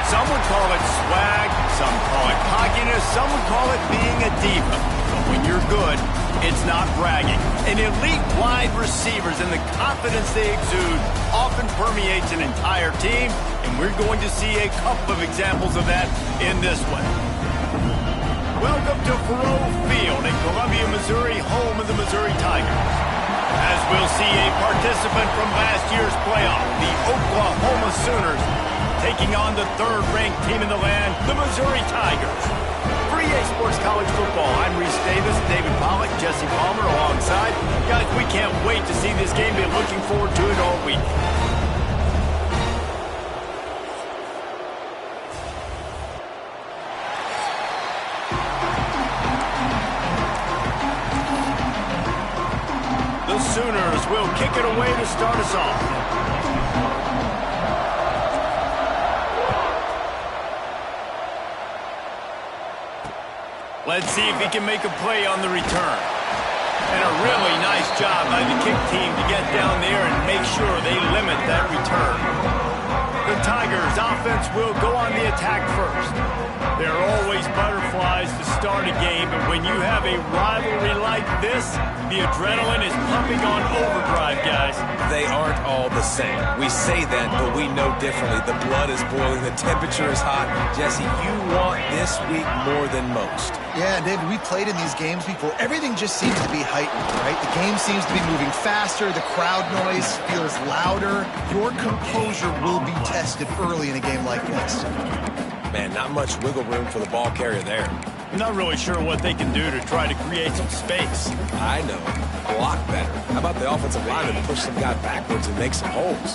Some would call it swag, some call it cockiness, some would call it being a diva. But when you're good, it's not bragging. An elite wide receivers and the confidence they exude often permeates an entire team, and we're going to see a couple of examples of that in this one. Welcome to Faroe Field in Columbia, Missouri, home of the Missouri Tigers. As we'll see a participant from last year's playoff, the Oklahoma Sooners, taking on the third-ranked team in the land, the Missouri Tigers. For EA Sports College Football, I'm Reese Davis, David Pollack, Jesse Palmer alongside. Guys, we can't wait to see this game. Been looking forward to it all week. The Sooners will kick it away to start us off. Let's see if he can make a play on the return. And a really nice job by the kick team to get down there and make sure they limit that return. The Tigers' offense will go on the attack first. There are always butterflies to start a game, but when you have a rivalry like this, the adrenaline is pumping on overdrive, guys. They aren't all the same. We say that, but we know differently. The blood is boiling. The temperature is hot. Jesse, you want this week more than most. Yeah, David, we played in these games before. Everything just seems to be heightened, right? The game seems to be moving faster. The crowd noise feels louder. Your composure will be tested early in a game like this. Man, not much wiggle room for the ball carrier there. I'm not really sure what they can do to try to create some space. I know. Block better. How about the offensive lineman push some guy backwards and make some holes?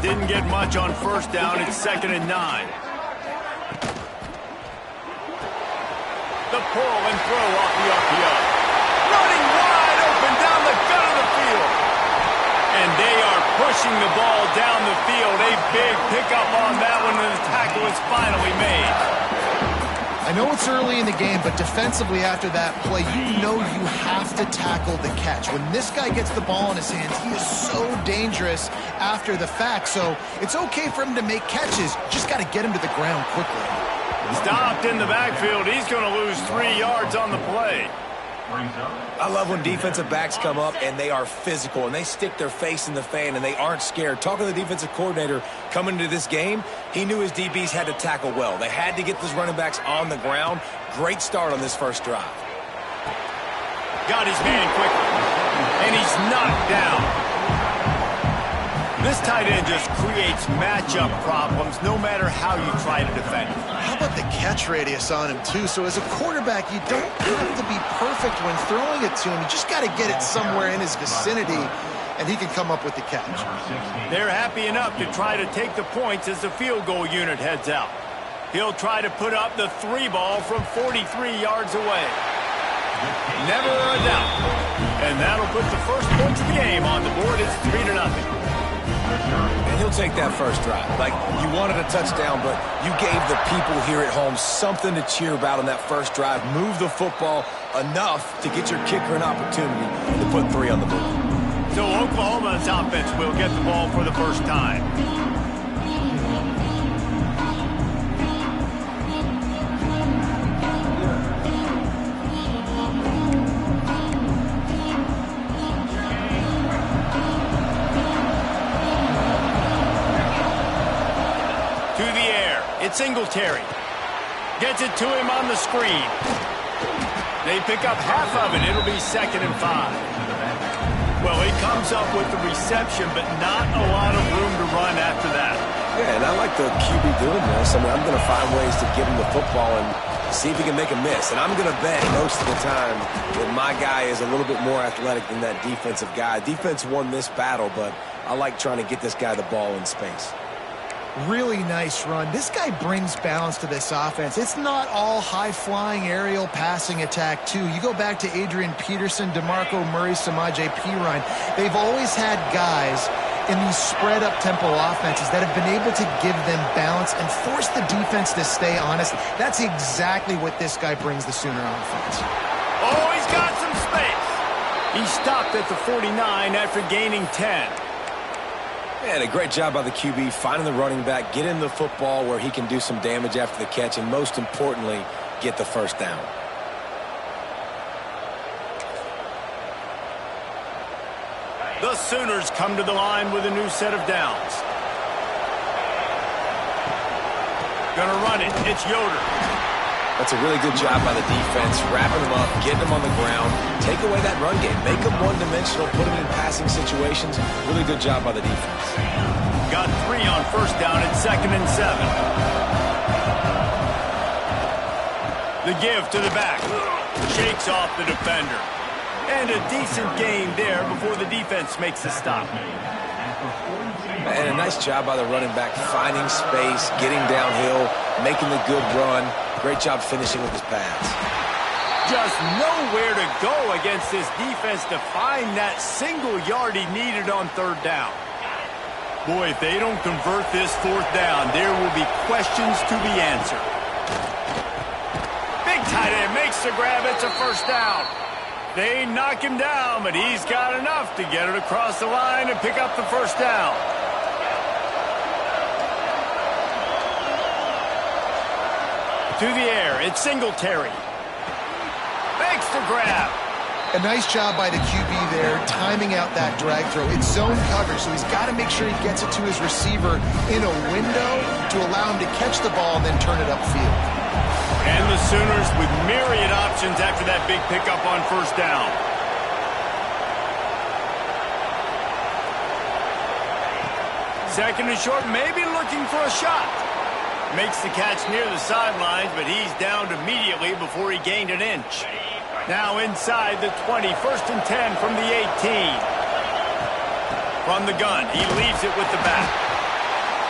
Didn't get much on first down. It's 2nd and 9. The pull and throw off the RPO. Running wide open down the gut of the field. And they are pushing the ball down the field. A big pickup on that one, and the tackle is finally made. I know it's early in the game, but defensively after that play, you know you have to tackle the catch. When this guy gets the ball in his hands, he is so dangerous after the fact. So it's okay for him to make catches. Just got to get him to the ground quickly. Stopped in the backfield. He's going to lose 3 yards on the play. I love when defensive backs come up and they are physical and they stick their face in the fan and they aren't scared. Talking to the defensive coordinator coming into this game, he knew his DBs had to tackle well. They had to get those running backs on the ground. Great start on this first drive. Got his man quickly, and he's knocked down. This tight end just creates matchup problems no matter how you try to defend him. How about the catch radius on him, too? So as a quarterback, you don't have to be perfect when throwing it to him. You just got to get it somewhere in his vicinity, and he can come up with the catch. They're happy enough to try to take the points as the field goal unit heads out. He'll try to put up the 3 ball from 43 yards away. Never a doubt. And that'll put the first points of the game on the board. It's 3-0. And he'll take that first drive. Like, you wanted a touchdown, but you gave the people here at home something to cheer about on that first drive. Move the football enough to get your kicker an opportunity to put 3 on the board. So Oklahoma's offense will get the ball for the first time. It's Singletary. Gets it to him on the screen. They pick up half of it. It'll be 2nd and 5. Well, he comes up with the reception, but not a lot of room to run after that. Yeah, and I like the QB doing this. I mean, I'm going to find ways to give him the football and see if he can make a miss. And I'm going to bet most of the time that my guy is a little bit more athletic than that defensive guy. Defense won this battle, but I like trying to get this guy the ball in space. Really nice run. This guy brings balance to this offense. It's not all high-flying aerial passing attack, too. You go back to Adrian Peterson, DeMarco Murray, Samaje Perine. They've always had guys in these spread-up tempo offenses that have been able to give them balance and force the defense to stay honest. That's exactly what this guy brings the Sooner offense. Oh, he's got some space. He stopped at the 49 after gaining 10. And a great job by the QB finding the running back, getting the football where he can do some damage after the catch, and most importantly, get the first down. The Sooners come to the line with a new set of downs. Gonna run it. It's Yoder. That's a really good job by the defense, wrapping them up, getting them on the ground, take away that run game, make them one-dimensional, put them in passing situations. Really good job by the defense. Got 3 on first down at 2nd and 7. The give to the back. Shakes off the defender. And a decent gain there before the defense makes a stop. And a nice job by the running back, finding space, getting downhill, making the good run. Great job finishing with his pass. Just nowhere to go against this defense to find that single yard he needed on 3rd down. Boy, if they don't convert this 4th down, there will be questions to be answered. Big tight end makes the grab. It's a first down. They knock him down, but he's got enough to get it across the line and pick up the first down. To the air, it's Singletary. Makes the grab. A nice job by the QB there, timing out that drag throw. It's zone coverage, so he's got to make sure he gets it to his receiver in a window to allow him to catch the ball and then turn it upfield. And the Sooners with myriad options after that big pickup on first down. Second and short, maybe looking for a shot. Makes the catch near the sidelines, but he's downed immediately before he gained an inch. Now inside the 20, 1st and 10 from the 18. From the gun, he leaves it with the back.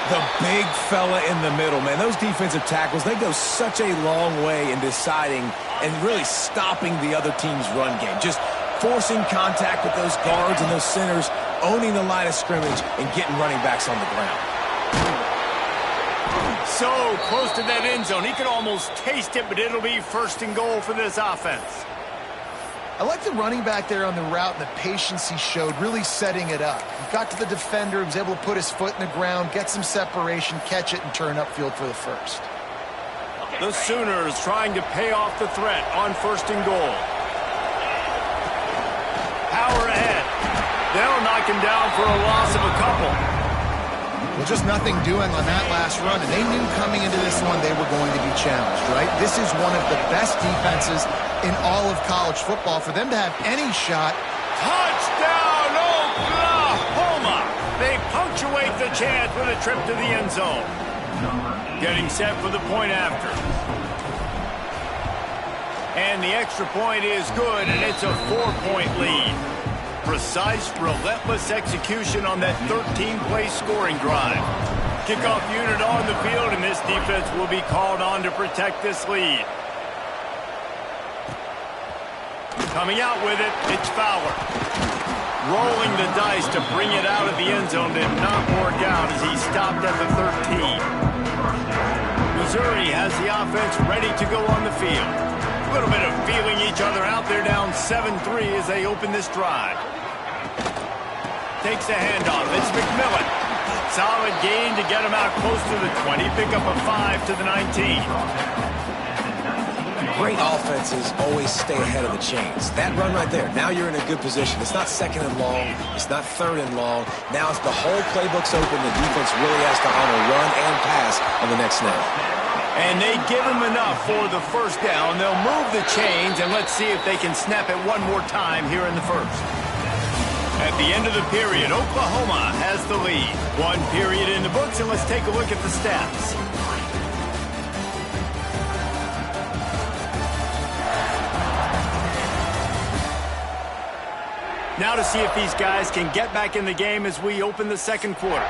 The big fella in the middle, man. Those defensive tackles, they go such a long way in deciding and really stopping the other team's run game. Just forcing contact with those guards and those centers, owning the line of scrimmage, and getting running backs on the ground. So close to that end zone. He could almost taste it, but it'll be 1st and goal for this offense. I like the running back there on the route and the patience he showed, really setting it up. He got to the defender, he was able to put his foot in the ground, get some separation, catch it, and turn upfield for the first. The Sooners trying to pay off the threat on 1st and goal. Power ahead. They'll knock him down for a loss of a couple. Well, just nothing doing on that last run, and they knew coming into this one they were going to be challenged, right? This is one of the best defenses in all of college football. For them to have any shot. Touchdown, Oklahoma! They punctuate the chance with a trip to the end zone. Getting set for the point after. And the extra point is good, and it's a 4-point lead. Precise, relentless execution on that 13-play scoring drive. Kickoff unit on the field, and this defense will be called on to protect this lead. Coming out with it, it's Fowler. Rolling the dice to bring it out of the end zone did not work out as he stopped at the 13. Missouri has the offense ready to go on the field. A little bit of feeling each other out. They're down 7-3 as they open this drive. Takes the handoff. It's McMillan. Solid gain to get him out close to the 20. Pick up a 5 to the 19. Great offenses always stay ahead of the chains. That run right there, now you're in a good position. It's not 2nd and long. It's not 3rd and long. Now it's the whole playbook's open. The defense really has to honor run and pass on the next snap. And they give him enough for the first down. They'll move the chains, and let's see if they can snap it one more time here in the first. At the end of the period, Oklahoma has the lead. 1 period in the books, and let's take a look at the stats. Now to see if these guys can get back in the game as we open the second quarter.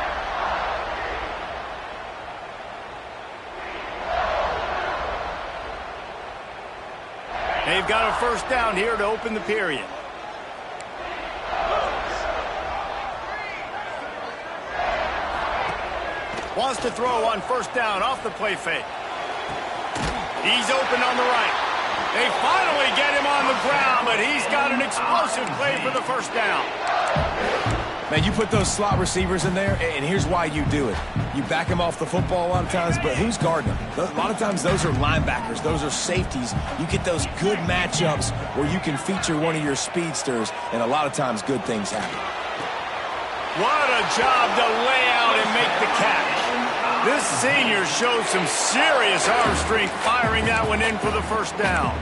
They've got a first down here to open the period. Wants to throw on first down off the play fake. He's open on the right. They finally get him on the ground, but he's got an explosive play for the first down. Man, you put those slot receivers in there, and here's why you do it. You back them off the football a lot of times, but who's guarding them? A lot of times those are linebackers. Those are safeties. You get those good matchups where you can feature one of your speedsters, and a lot of times good things happen. What a job to lay out and make the catch. This senior showed some serious arm strength firing that one in for the first down.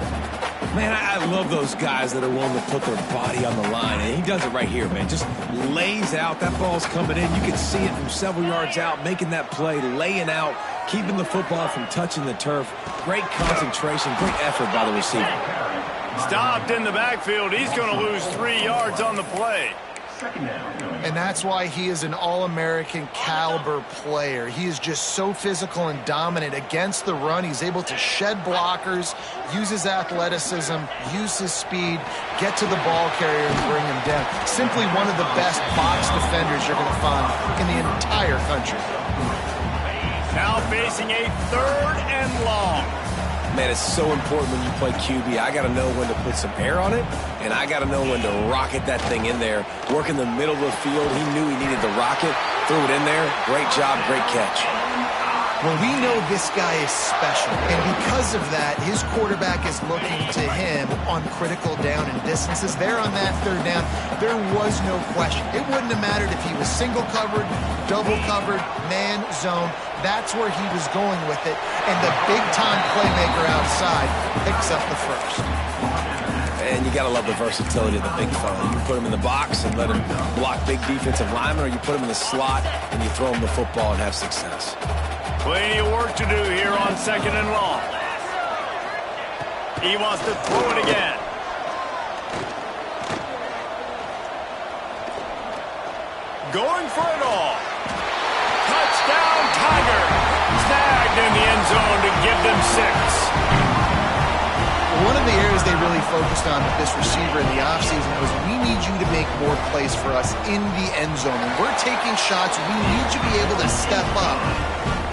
Man, I love those guys that are willing to put their body on the line, and he does it right here, man. Just lays out. That ball's coming in. You can see it from several yards out, making that play, laying out, keeping the football from touching the turf. Great concentration, great effort by the receiver. Stopped in the backfield. He's going to lose 3 yards on the play. And that's why he is an All-American caliber player. He is just so physical and dominant against the run. He's able to shed blockers, use his athleticism, use his speed, get to the ball carrier and bring him down. Simply one of the best box defenders you're going to find in the entire country. Now facing a 3rd and long. Man, it's so important when you play QB. I got to know when to put some air on it, and I got to know when to rocket that thing in there. Work in the middle of the field. He knew he needed the rocket, threw it in there. Great job, great catch. Well, we know this guy is special, and because of that, his quarterback is looking to him on critical down and distances. There on that 3rd down, there was no question. It wouldn't have mattered if he was single covered, double covered, man, zone. That's where he was going with it, and the big-time playmaker outside picks up the first. And you got to love the versatility of the big fella. You can put him in the box and let him block big defensive linemen, or you put him in the slot and you throw him the football and have success. Plenty of work to do here on 2nd and long. He wants to throw it again. Going for it all. Touchdown, Tiger. Snagged in the end zone to give them 6. One of the areas they really focused on with this receiver in the offseason was we need you to make more plays for us in the end zone. When we're taking shots, we need you to be able to step up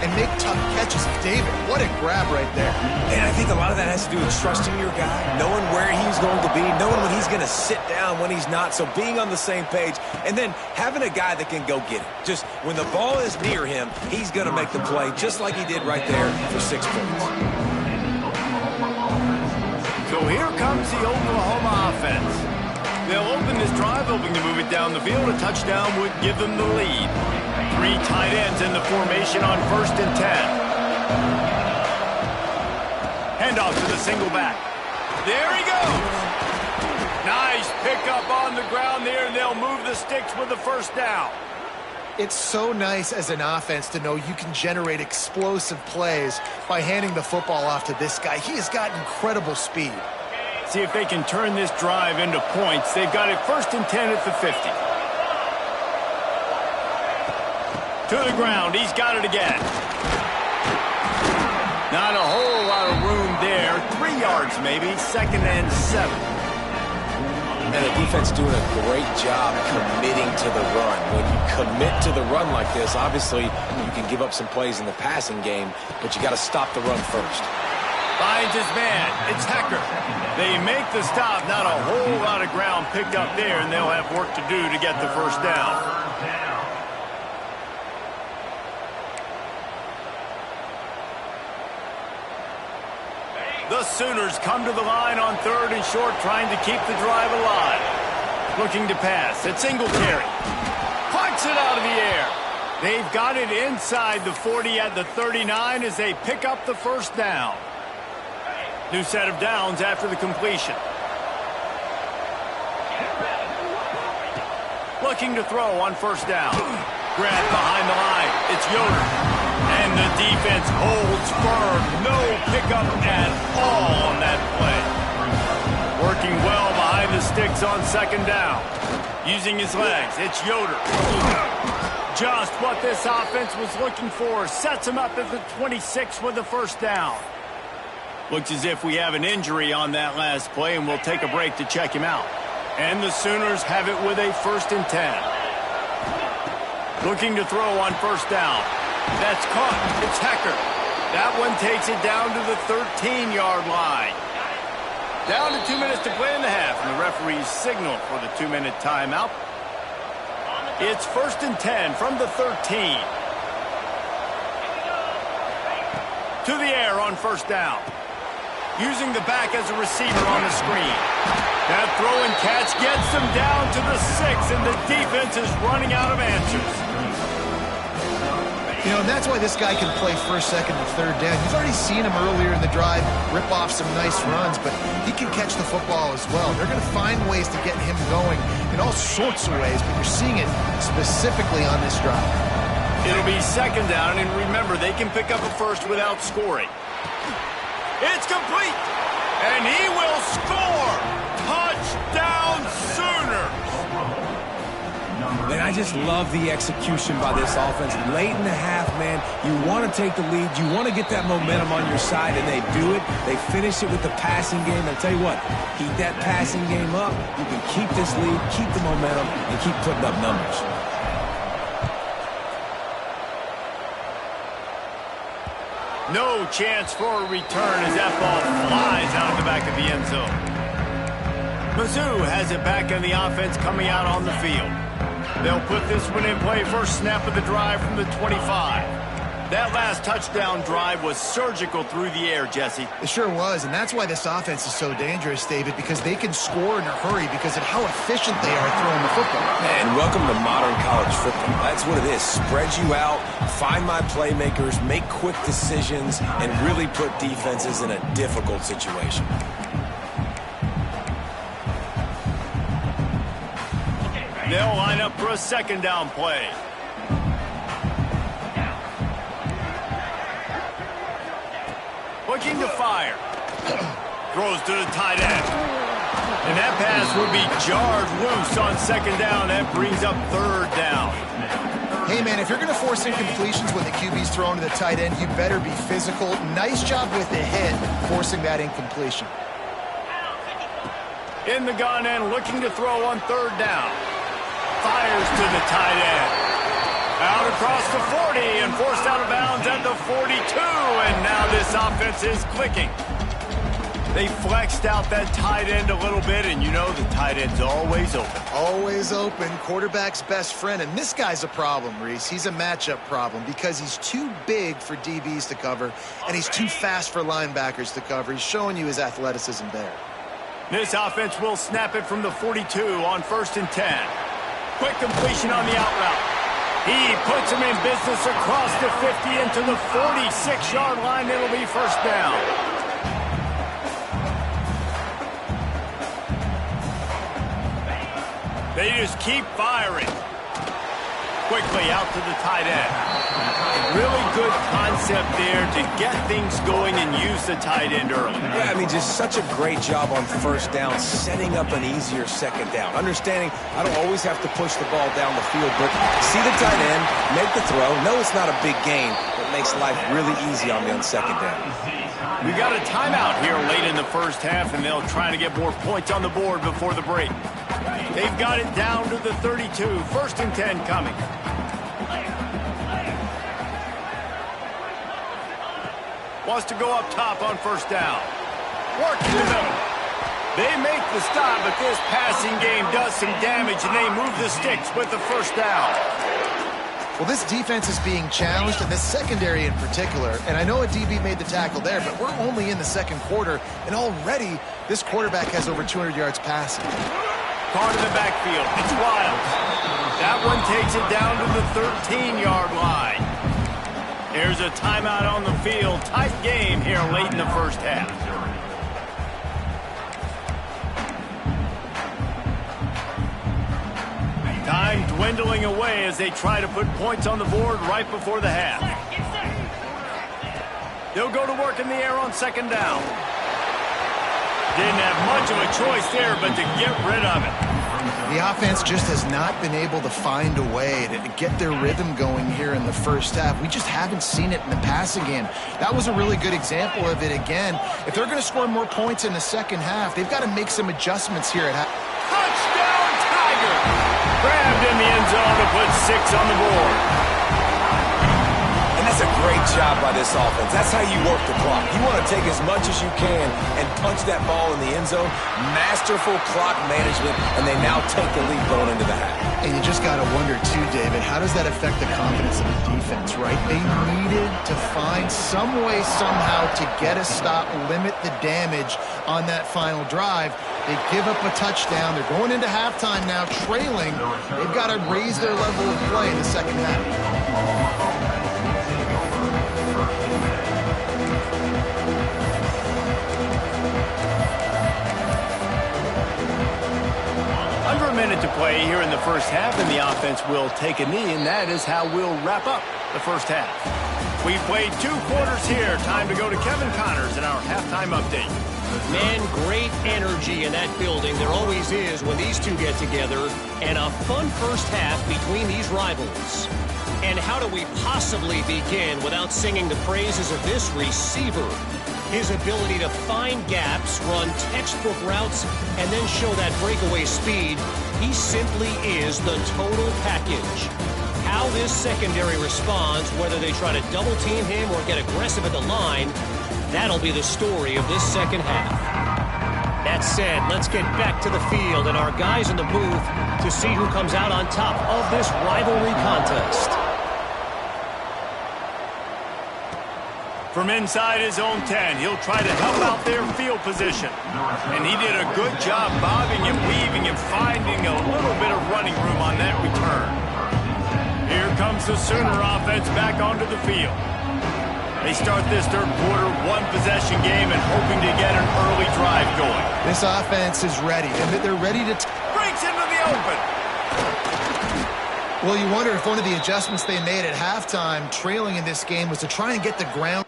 and make tough catches. David, what a grab right there. And I think a lot of that has to do with trusting your guy, knowing where he's going to be, knowing when he's going to sit down, when he's not. So being on the same page, and then having a guy that can go get it. Just when the ball is near him, he's going to make the play, just like he did right there for 6 points. So here comes the Oklahoma offense. They'll open this drive, hoping to move it down the field. A touchdown would give them the lead. 3 tight ends in the formation on 1st and 10. Handoff to the single back. There he goes. Nice pickup on the ground there, and they'll move the sticks with the first down. It's so nice as an offense to know you can generate explosive plays by handing the football off to this guy. He has got incredible speed. See if they can turn this drive into points. They've got it 1st and 10 at the 50. To the ground. He's got it again. Not a whole lot of room there. 3 yards maybe. 2nd and 7. And the defense doing a great job committing to the run. When you commit to the run like this, obviously you can give up some plays in the passing game, but you got to stop the run first. Finds his man. It's Hecker. They make the stop. Not a whole lot of ground picked up there, and they'll have work to do to get the first down. The Sooners come to the line on 3rd and short, trying to keep the drive alive. Looking to pass. It's Singletary. Punts it out of the air. They've got it inside the 40 at the 39 as they pick up the first down. New set of downs after the completion. Looking to throw on 1st down. Grab behind the line. It's Yoder. And the defense holds firm. No pickup at all on that play. Working well behind the sticks on 2nd down. Using his legs. It's Yoder. Just what this offense was looking for. Sets him up at the 26 with the first down. Looks as if we have an injury on that last play, and we'll take a break to check him out. And the Sooners have it with a 1st and 10. Looking to throw on 1st down. That's caught. It's Hecker. That one takes it down to the 13-yard line. Down to 2 minutes to play in the half, and the referees signal for the 2-minute timeout. It's 1st and 10 from the 13. To the air on 1st down. Using the back as a receiver on the screen. That throw and catch gets them down to the 6, and the defense is running out of answers. You know, and that's why this guy can play 1st, 2nd, and 3rd down. You've already seen him earlier in the drive rip off some nice runs, but he can catch the football as well. They're going to find ways to get him going in all sorts of ways, but you're seeing it specifically on this drive. It'll be 2nd down, and remember, they can pick up a 1st without scoring. It's complete, and he will score. Touchdown, Sooners. Man, I just love the execution by this offense. Late in the half, man, you want to take the lead. You want to get that momentum on your side, and they do it. They finish it with the passing game. I tell you what, keep that passing game up. You can keep this lead, keep the momentum, and keep putting up numbers. No chance for a return as that ball flies out of the back of the end zone. Mizzou has it back in the offense coming out on the field. They'll put this one in play. 1st snap of the drive from the 25. That last touchdown drive was surgical through the air, Jesse. It sure was, and that's why this offense is so dangerous, David, because they can score in a hurry because of how efficient they are throwing the football. And welcome to modern college football. That's what it is. Spread you out, find my playmakers, make quick decisions, and really put defenses in a difficult situation. They'll line up for a 2nd down play. Looking to fire. Throws to the tight end. And that pass will be jarred loose on 2nd down. That brings up 3rd down. Hey, man, if you're going to force incompletions when the QB's thrown to the tight end, you better be physical. Nice job with the hit, forcing that incompletion. In the gun and looking to throw on 3rd down. Fires to the tight end. Out across the 40 and forced out of bounds at the 42. And now this offense is clicking. They flexed out that tight end a little bit, and you know the tight end's always open. Always open. Quarterback's best friend. And this guy's a problem, Reese. He's a matchup problem because he's too big for DBs to cover, and he's too fast for linebackers to cover. He's showing you his athleticism there. This offense will snap it from the 42 on 1st and 10. Quick completion on the out route. He puts him in business across the 50 into the 46-yard line. It'll be 1st down. They just keep firing. Quickly out to the tight end. Really good concept there to get things going and use the tight end early. Yeah, I mean, just such a great job on 1st down, setting up an easier 2nd down. Understanding I don't always have to push the ball down the field, but see the tight end, make the throw. No, it's not a big gain, but makes life really easy on me on 2nd down. We got a timeout here late in the 1st half, and they'll try to get more points on the board before the break. They've got it down to the 32. 1st and 10 coming. Wants to go up top on 1st down. Work in the middle. They make the stop, but this passing game does some damage, and they move the sticks with the 1st down. Well, this defense is being challenged, and this secondary in particular. And I know a DB made the tackle there, but we're only in the 2nd quarter, and already this quarterback has over 200 yards passing. Caught in the backfield. It's Wild. That one takes it down to the 13-yard line. There's a timeout on the field. Tight game here late in the 1st half. Time dwindling away as they try to put points on the board right before the half. They'll go to work in the air on 2nd down. Didn't have much of a choice there, but to get rid of it. The offense just has not been able to find a way to get their rhythm going here in the first half. We just haven't seen it in the passing game. That was a really good example of it again. If they're going to score more points in the second half, they've got to make some adjustments here at half. Touchdown, Tiger! Grabbed in the end zone to put 6 on the board. And that's a great job by this offense. That's how you work the clock. You want to take as much as you can and punch that ball in the end zone. Masterful clock management, and they now take the lead going into the half. And you just got to wonder, too, David, how does that affect the confidence of the defense, right? They needed to find some way, somehow, to get a stop, limit the damage on that final drive. They give up a touchdown. They're going into halftime now, trailing. They've got to raise their level of play in the second half. Under a minute to play here in the first half, and the offense will take a knee, and that is how we'll wrap up the first half. We played 2 quarters here. Time to go to Kevin Connors in our halftime update. Man, great energy in that building. There always is when these two get together. And a fun first half between these rivals. And how do we possibly begin without singing the praises of this receiver? His ability to find gaps, run textbook routes, and then show that breakaway speed. He simply is the total package. How this secondary responds, whether they try to double team him or get aggressive at the line, that'll be the story of this second half. That said, let's get back to the field and our guys in the booth to see who comes out on top of this rivalry contest. From inside his own 10, he'll try to help out their field position. And he did a good job bobbing and weaving and finding a little bit of running room on that return. Here comes the Sooner offense back onto the field. They start this third quarter one-possession game and hoping to get an early drive going. This offense is ready, and they're ready to... Breaks into the open. Well, you wonder if one of the adjustments they made at halftime, trailing in this game, was to try and get the ground...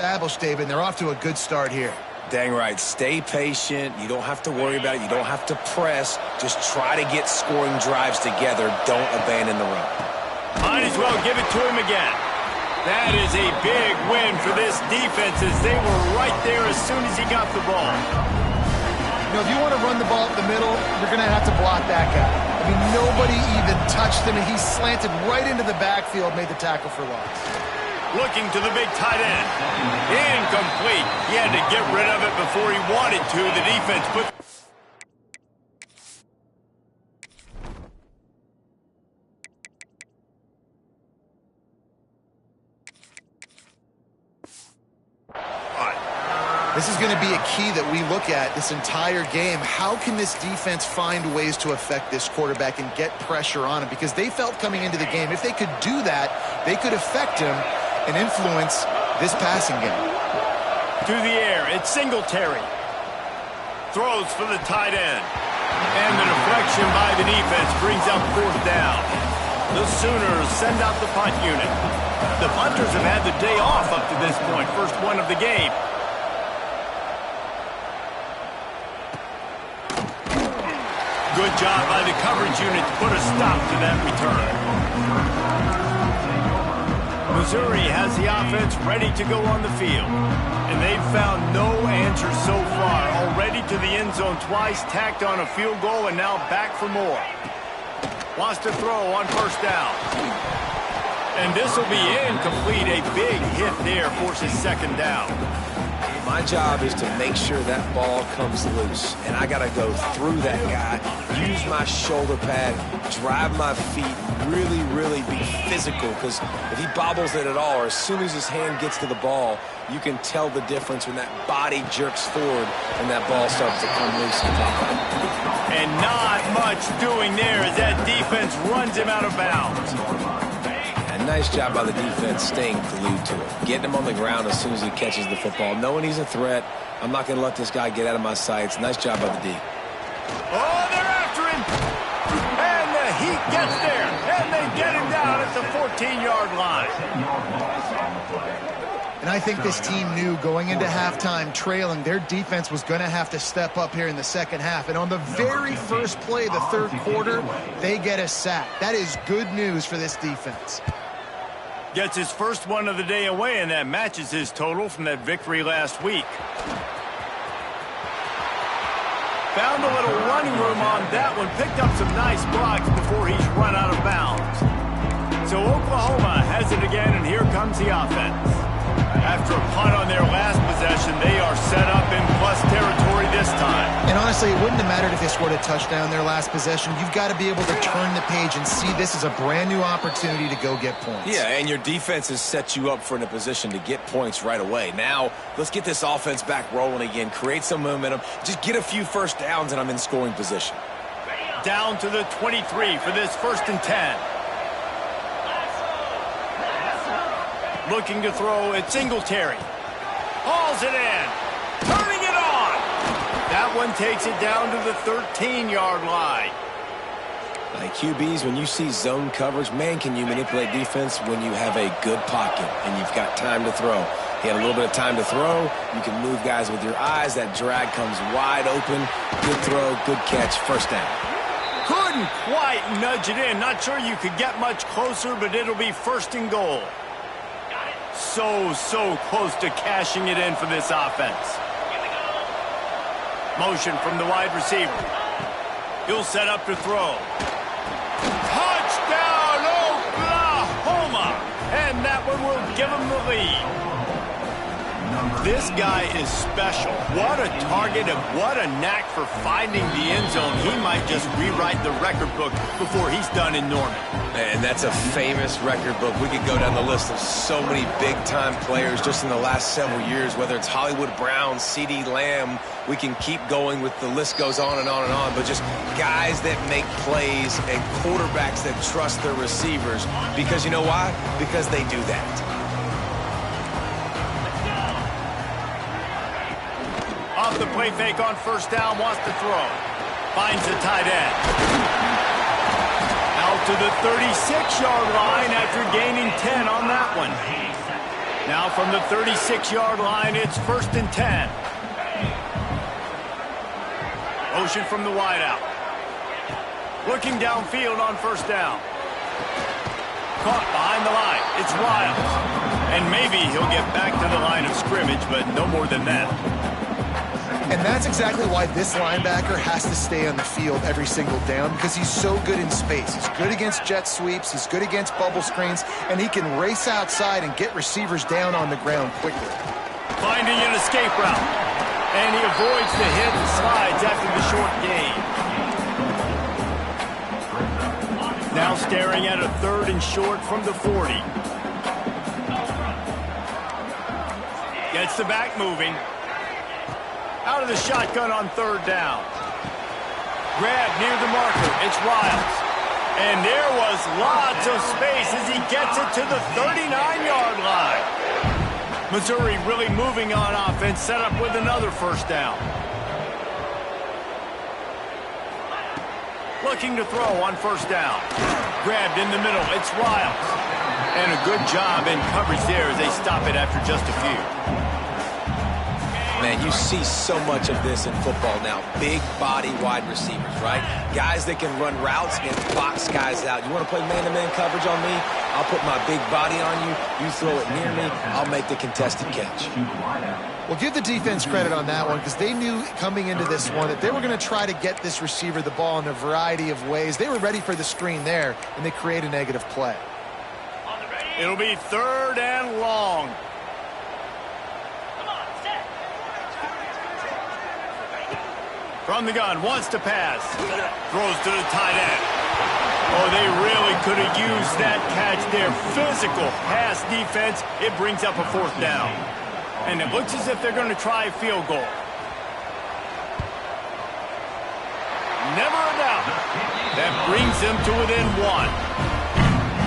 established, David, and they're off to a good start here. Dang right. Stay patient. You don't have to worry about it. You don't have to press. Just try to get scoring drives together. Don't abandon the run. Might as well give it to him again. That is a big win for this defense as they were right there as soon as he got the ball. You know, if you want to run the ball up the middle, you're going to have to block that guy. I mean, nobody even touched him, and he slanted right into the backfield, made the tackle for loss. Looking to the big tight end. Incomplete. He had to get rid of it before he wanted to. The defense put... This is going to be a key that we look at this entire game. How can this defense find ways to affect this quarterback and get pressure on him? Because they felt coming into the game, if they could do that, they could affect him and influence this passing game. To the air, it's Singletary. Throws for the tight end. And the deflection by the defense brings up 4th down. The Sooners send out the punt unit. The punters have had the day off up to this point. First one of the game. Good job by the coverage unit to put a stop to that return. Missouri has the offense ready to go on the field. And they've found no answer so far. Already to the end zone twice, tacked on a field goal, and now back for more. Wants to throw on 1st down. And this will be incomplete. A big hit there forces 2nd down. My job is to make sure that ball comes loose. And I got to go through that guy, use my shoulder pad, drive my feet, really, really be physical, because if he bobbles it at all, or as soon as his hand gets to the ball, you can tell the difference when that body jerks forward and that ball starts to come loose and pop out. And not much doing there as that defense runs him out of bounds. And nice job by the defense staying glued to it, getting him on the ground as soon as he catches the football, knowing he's a threat. I'm not going to let this guy get out of my sights. Nice job by the D. Oh, they're after him. And the Heat gets there. And they get him down at the 14-yard line. And I think this team knew going into halftime trailing, their defense was going to have to step up here in the second half. And on the very first play of the third quarter, they get a sack. That is good news for this defense. Gets his first one of the day away, and that matches his total from that victory last week. Found a little running room on that one. Picked up some nice blocks before he's run out of bounds. So Oklahoma has it again, and here comes the offense. After a punt on their last possession, they are set up in plus territory this time. And honestly, it wouldn't have mattered if they scored a touchdown their last possession. You've got to be able to turn the page and see this is a brand new opportunity to go get points. Yeah, and your defense has set you up for in a position to get points right away. Now, let's get this offense back rolling again, create some momentum, just get a few first downs, and I'm in scoring position. Down to the 23 for this 1st and 10. Looking to throw at Singletary. Hauls it in. Turning it on. That one takes it down to the 13-yard line. Like QBs, when you see zone coverage, man, can you manipulate defense when you have a good pocket and you've got time to throw. He had a little bit of time to throw. You can move guys with your eyes. That drag comes wide open. Good throw, good catch, first down. Couldn't quite nudge it in. Not sure you could get much closer, but it'll be 1st and goal. So close to cashing it in for this offense. Motion from the wide receiver. He'll set up to throw. Touchdown, Oklahoma! And that one will give him the lead. This guy is special. What a target and what a knack for finding the end zone. He might just rewrite the record book before he's done in Norman. And that's a famous record book. We could go down the list of so many big-time players just in the last several years, whether it's Hollywood Brown, CeeDee Lamb. We can keep going with the list goes on and on and on, but just guys that make plays and quarterbacks that trust their receivers. Because you know why? Because they do that. Off the play fake on 1st down, wants to throw. Finds the tight end. Out to the 36-yard line after gaining 10 on that one. Now from the 36-yard line, it's 1st and 10. Motion from the wideout. Looking downfield on 1st down. Caught behind the line. It's Wiles. And maybe he'll get back to the line of scrimmage, but no more than that. And that's exactly why this linebacker has to stay on the field every single down, because he's so good in space. He's good against jet sweeps, he's good against bubble screens, and he can race outside and get receivers down on the ground quickly. Finding an escape route. And he avoids the hit and slides after the short gain. Now staring at a 3rd and short from the 40. Gets the back moving. Out of the shotgun on 3rd down. Grab near the marker. It's Wiles. And there was lots of space as he gets it to the 39-yard line. Missouri really moving on offense, set up with another 1st down. Looking to throw on 1st down. Grabbed in the middle. It's Wiles. And a good job in coverage there as they stop it after just a few. Man, you see so much of this in football now. Big body wide receivers, right? Guys that can run routes and box guys out. You want to play man-to-man coverage on me? I'll put my big body on you. You throw it near me, I'll make the contested catch. Well, give the defense credit on that one, because they knew coming into this one that they were going to try to get this receiver the ball in a variety of ways. They were ready for the screen there, and they create a negative play. It'll be 3rd and long. From the gun, wants to pass. Throws to the tight end. Oh, they really could have used that catch there. Physical pass defense. It brings up a 4th down. And it looks as if they're going to try a field goal. Never a doubt. That brings them to within 1.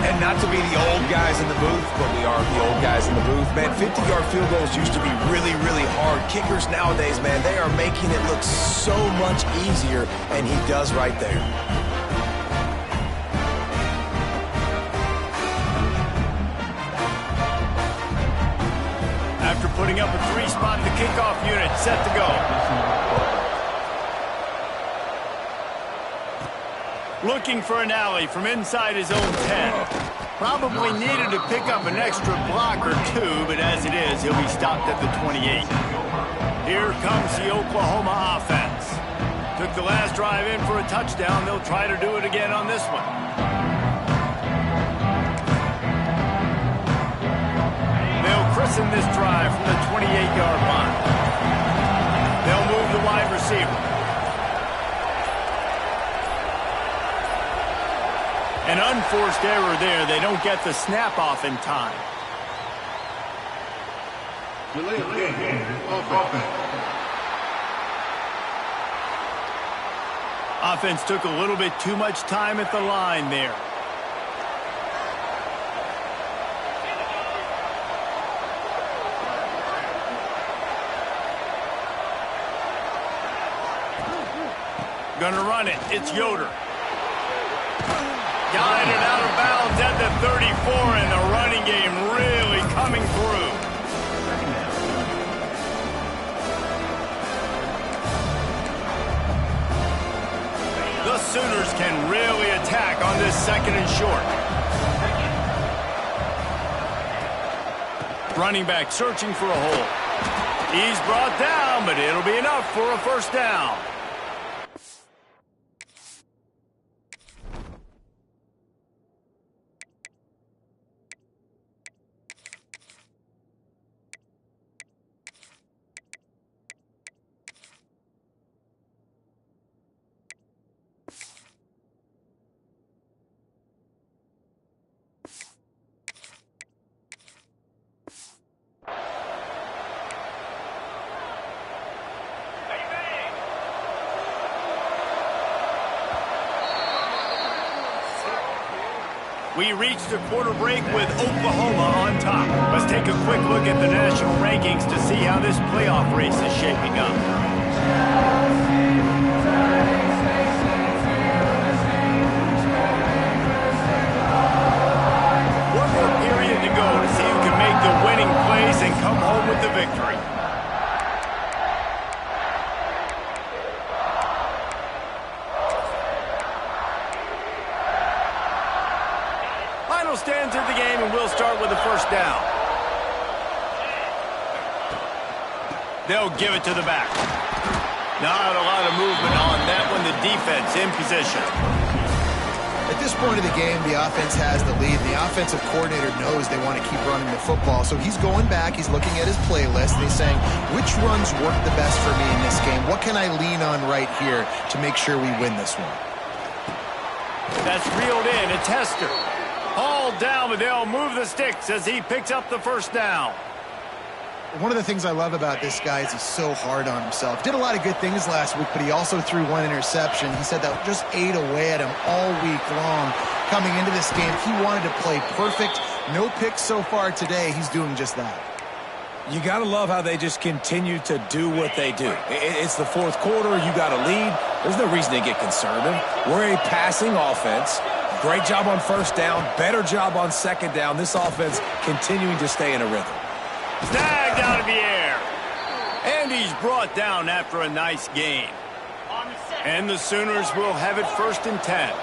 And not to be the old guys in the booth, but we are the old guys in the booth. Man, 50-yard field goals used to be really, really hard. Kickers nowadays, man, they are making it look so much easier, and he does right there. After putting up a 3-spot, the kickoff unit set to go. Looking for an alley from inside his own 10. Probably needed to pick up an extra block or 2, but as it is, he'll be stopped at the 28. Here comes the Oklahoma offense. Took the last drive in for a touchdown. They'll try to do it again on this one. They'll christen this drive from the 28-yard line. They'll move the wide receiver. An unforced error there. They don't get the snap off in time. Offense took a little bit too much time at the line there. Gonna run it. It's Yoder. Got it out of bounds at the 34, and the running game really coming through. The Sooners can really attack on this 2nd and short. Running back searching for a hole. He's brought down, but it'll be enough for a 1st down. We reached a quarter break with Oklahoma on top. Let's take a quick look at the national rankings to see how this playoff race is shaping up. One more period to go to see who can make the winning plays and come home with the victory. Stands in the game, and we'll start with the 1st down. They'll give it to the back. Not a lot of movement on that one. The defense in position. At this point of the game, the offense has the lead. The offensive coordinator knows they want to keep running the football, so he's going back. He's looking at his playlist, and he's saying, which runs work the best for me in this game? What can I lean on right here to make sure we win this one? That's reeled in, a tester. All down, but they'll move the sticks as he picks up the 1st down. One of the things I love about this guy is he's so hard on himself. Did a lot of good things last week, but he also threw 1 interception. He said that just ate away at him all week long. Coming into this game, he wanted to play perfect. No picks so far today. He's doing just that. You got to love how they just continue to do what they do. It's the 4th quarter. You got a lead. There's no reason to get conservative. We're a passing offense. Great job on 1st down. Better job on 2nd down. This offense continuing to stay in a rhythm. Snagged out of the air. And he's brought down after a nice gain. And the Sooners will have it 1st and 10.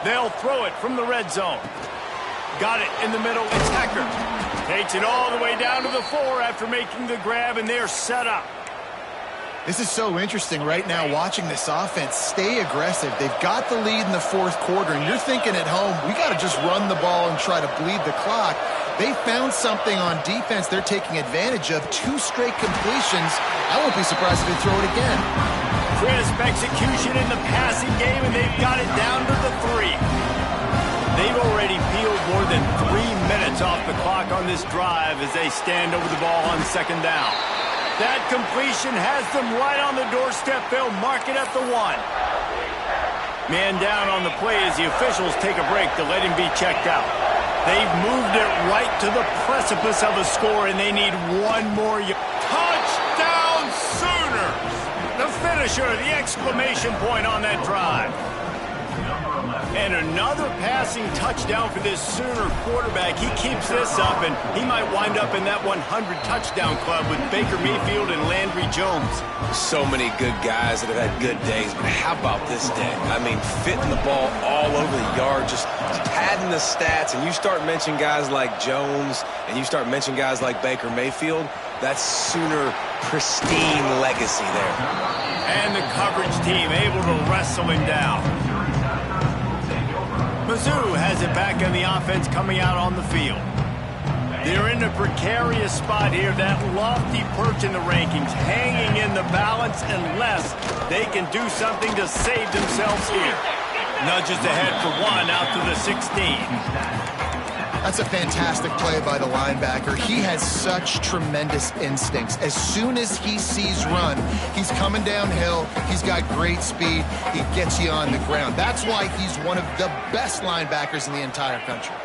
They'll throw it from the red zone. Got it in the middle. It's Hecker. Takes it all the way down to the 4 after making the grab, and they're set up. This is so interesting right now watching this offense stay aggressive. They've got the lead in the 4th quarter, and you're thinking at home, we got to just run the ball and try to bleed the clock. They found something on defense they're taking advantage of. 2 straight completions. I won't be surprised if they throw it again. Crisp execution in the passing game, and they've got it down to the 3. They've already peeled more than 3 minutes off the clock on this drive as they stand over the ball on second down. That completion has them right on the doorstep. They'll mark it at the 1. Man down on the play as the officials take a break to let him be checked out. They've moved it right to the precipice of a score, and they need one more. Touchdown Sooners! The finisher, the exclamation point on that drive. And another passing touchdown for this Sooner quarterback. He keeps this up, and he might wind up in that 100-touchdown club with Baker Mayfield and Landry Jones. So many good guys that have had good days, but how about this day? I mean, fitting the ball all over the yard, just padding the stats, and you start mentioning guys like Jones, and you start mentioning guys like Baker Mayfield, that's Sooner pristine legacy there. And the coverage team able to wrestle him down. Mizzou has it back on the offense coming out on the field. They're in a precarious spot here, that lofty perch in the rankings, hanging in the balance unless they can do something to save themselves here. Nudges ahead for 1 out to the 16. That's a fantastic play by the linebacker. He has such tremendous instincts. As soon as he sees run, he's coming downhill. He's got great speed. He gets you on the ground. That's why he's one of the best linebackers in the entire country.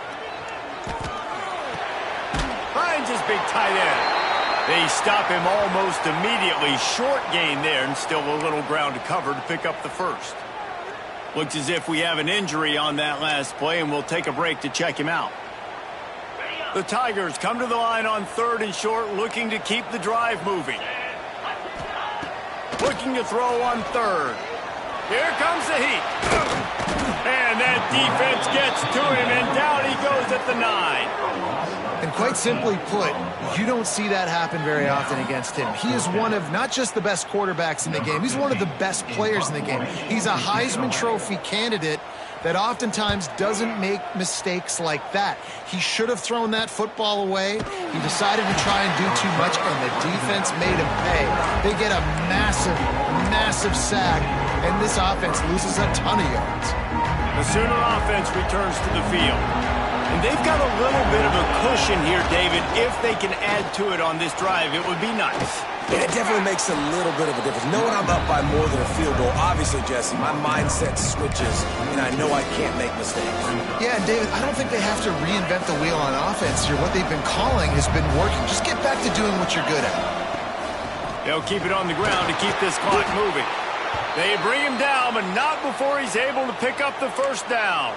Finds his big tight end. They stop him almost immediately. Short gain there, and still a little ground to cover to pick up the first. Looks as if we have an injury on that last play, and we'll take a break to check him out. The Tigers come to the line on 3rd and short, looking to keep the drive moving. Looking to throw on 3rd. Here comes the heat. And that defense gets to him, and down he goes at the 9. And quite simply put, you don't see that happen very often against him. He is one of not just the best quarterbacks in the game, he's one of the best players in the game. He's a Heisman Trophy candidate that oftentimes doesn't make mistakes like that. He should have thrown that football away. He decided to try and do too much, and the defense made him pay. They get a massive, massive sack, and this offense loses a ton of yards. The Sooner offense returns to the field. And they've got a little bit of a cushion here, David. If they can add to it on this drive, it would be nice. Yeah, it definitely makes a little bit of a difference. Knowing I'm up by more than a field goal, obviously, Jesse, my mindset switches, and I know I can't make mistakes. Yeah, and David, I don't think they have to reinvent the wheel on offense here. What they've been calling has been working. Just get back to doing what you're good at. They'll keep it on the ground to keep this clock moving. They bring him down, but not before he's able to pick up the first down.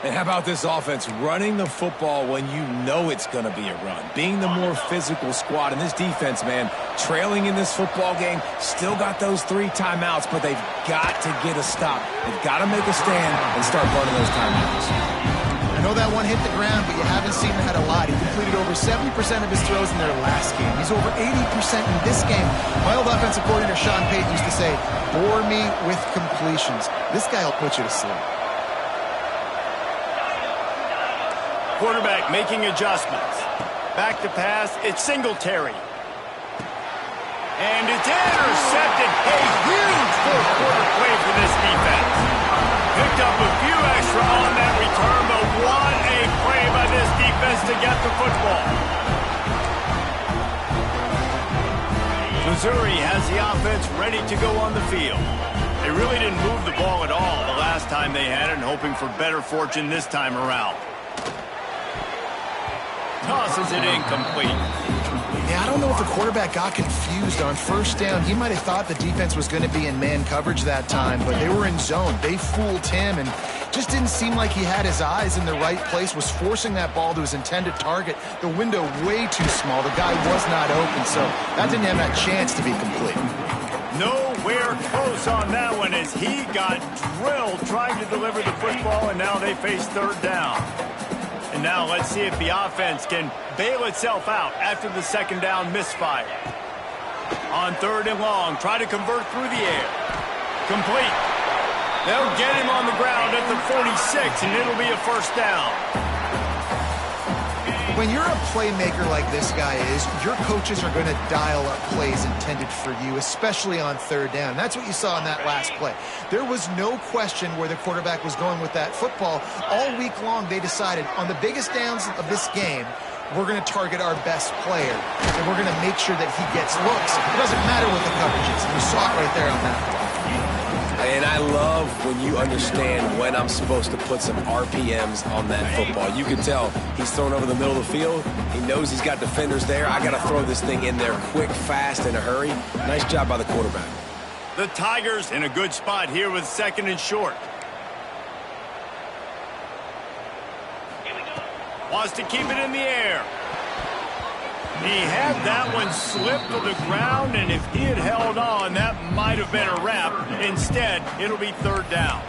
And how about this offense running the football when you know it's going to be a run? Being the more physical squad. And this defense, man, trailing in this football game, still got those 3 timeouts, but they've got to get a stop. They've got to make a stand and start burning those timeouts. I know that one hit the ground, but you haven't seen that a lot. He completed over 70% of his throws in their last game. He's over 80% in this game. My old offensive coordinator, Sean Payton, used to say, bore me with completions. This guy will put you to sleep. Quarterback making adjustments. Back to pass. It's Singletary. And it's intercepted. A huge fourth-quarter play for this defense. Picked up a few extra on that return, but what a play by this defense to get the football. Missouri has the offense ready to go on the field. They really didn't move the ball at all the last time they had it, and hoping for better fortune this time around. Tosses it incomplete. Yeah, I don't know if the quarterback got confused on first down. He might have thought the defense was going to be in man coverage that time, but they were in zone. They fooled him and just didn't seem like he had his eyes in the right place, was forcing that ball to his intended target. The window way too small. The guy was not open, so that didn't have that chance to be complete. Nowhere close on that one as he got drilled trying to deliver the football, and now they face 3rd down. And now let's see if the offense can bail itself out after the 2nd down misfire. On 3rd and long, try to convert through the air. Complete. They'll get him on the ground at the 46, and it'll be a first down. When you're a playmaker like this guy is, your coaches are going to dial up plays intended for you, especially on third down. That's what you saw in that last play. There was no question where the quarterback was going with that football. All week long, they decided on the biggest downs of this game, we're going to target our best player, and we're going to make sure that he gets looks. It doesn't matter what the coverage is. You saw it right there on that play. And I love when you understand when I'm supposed to put some RPMs on that football. You can tell he's thrown over the middle of the field. He knows he's got defenders there. I got to throw this thing in there quick, fast, in a hurry. Nice job by the quarterback. The Tigers in a good spot here with 2nd and short. Wants to keep it in the air. He had that one slip to the ground, and if he had held on, that might have been a wrap. Instead, it'll be 3rd down.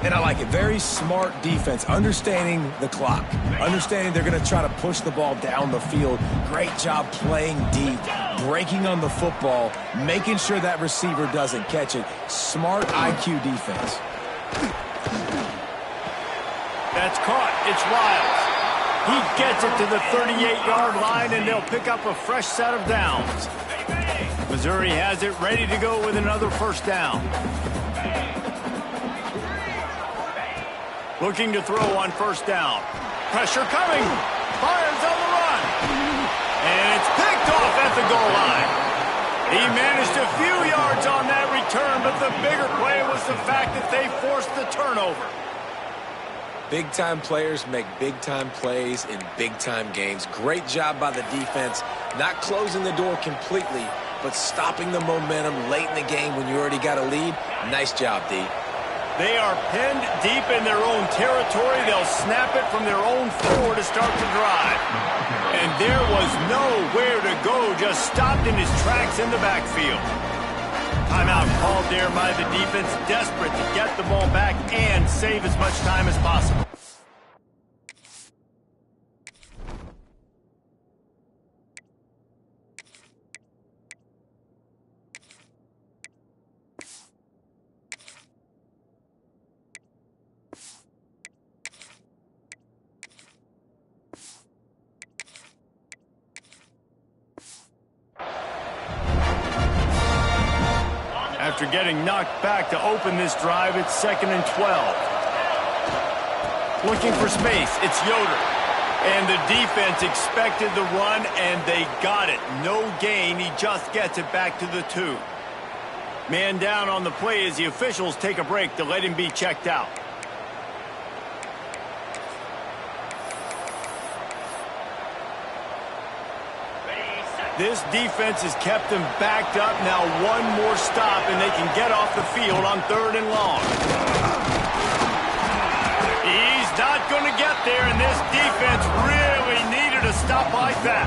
And I like it. Very smart defense, understanding the clock, understanding they're going to try to push the ball down the field. Great job playing deep, breaking on the football, making sure that receiver doesn't catch it. Smart IQ defense. That's caught. It's Wiles. He gets it to the 38-yard line, and they'll pick up a fresh set of downs. Missouri has it ready to go with another 1st down. Looking to throw on 1st down. Pressure coming. Fires on the run. And it's picked off at the goal line. He managed a few yards on that return, but the bigger play was the fact that they forced the turnover. Big-time players make big-time plays in big-time games. Great job by the defense, not closing the door completely, but stopping the momentum late in the game when you already got a lead. Nice job, D. They are pinned deep in their own territory. They'll snap it from their own 4 to start the drive. And there was nowhere to go, just stopped in his tracks in the backfield. Timeout called there by the defense, desperate to get the ball back and save as much time as possible. After getting knocked back to open this drive, it's 2nd and 12. Looking for space, it's Yoder. And the defense expected the run, and they got it. No gain, he just gets it back to the 2. Man down on the play as the officials take a break to let him be checked out. This defense has kept them backed up. Now one more stop, and they can get off the field on 3rd and long. He's not going to get there, and this defense really needed a stop like that.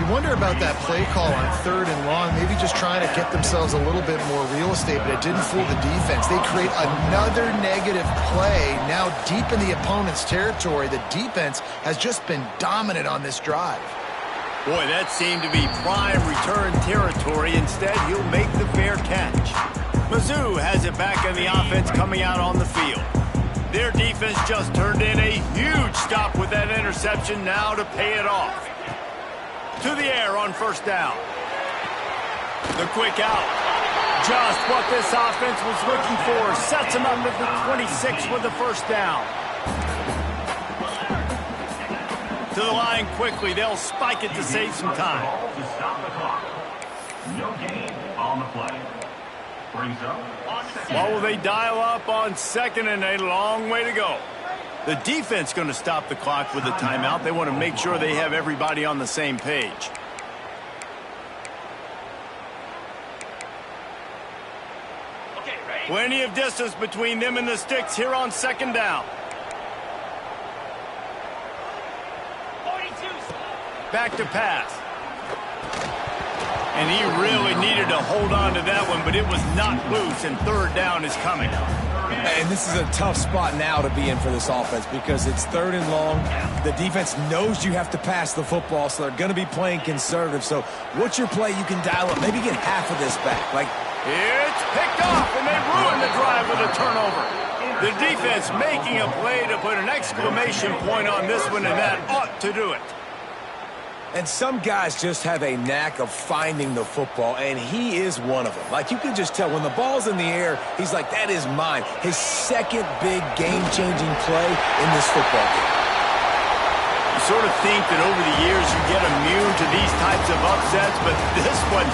You wonder about that play call on 3rd and long, maybe just trying to get themselves a little bit more real estate, but it didn't fool the defense. They create another negative play now deep in the opponent's territory. The defense has just been dominant on this drive. Boy, that seemed to be prime return territory. Instead, he'll make the fair catch. Mizzou has it back in the offense coming out on the field. Their defense just turned in a huge stop with that interception, now to pay it off. To the air on 1st down. The quick out. Just what this offense was looking for. Sets him up at the 26 with the 1st down. To the line quickly. They'll spike it to save some time. To stop the clock. No gain on the play. Brings up. What will they dial up on 2nd and a long way to go? The defense going to stop the clock with a timeout. They want to make sure they have everybody on the same page. Plenty of distance between them and the sticks here on 2nd down. Back to pass. And he really needed to hold on to that one, but it was not loose, and 3rd down is coming. And this is a tough spot now to be in for this offense because it's 3rd and long. The defense knows you have to pass the football, so they're going to be playing conservative. So what's your play you can dial up? Maybe get half of this back. It's picked off, and they ruin the drive with a turnover. The defense making a play to put an exclamation point on this one, and that ought to do it. And some guys just have a knack of finding the football, and he is one of them. Like, you can just tell when the ball's in the air, he's like, that is mine. His second big game-changing play in this football game. You sort of think that over the years you get immune to these types of upsets, but this one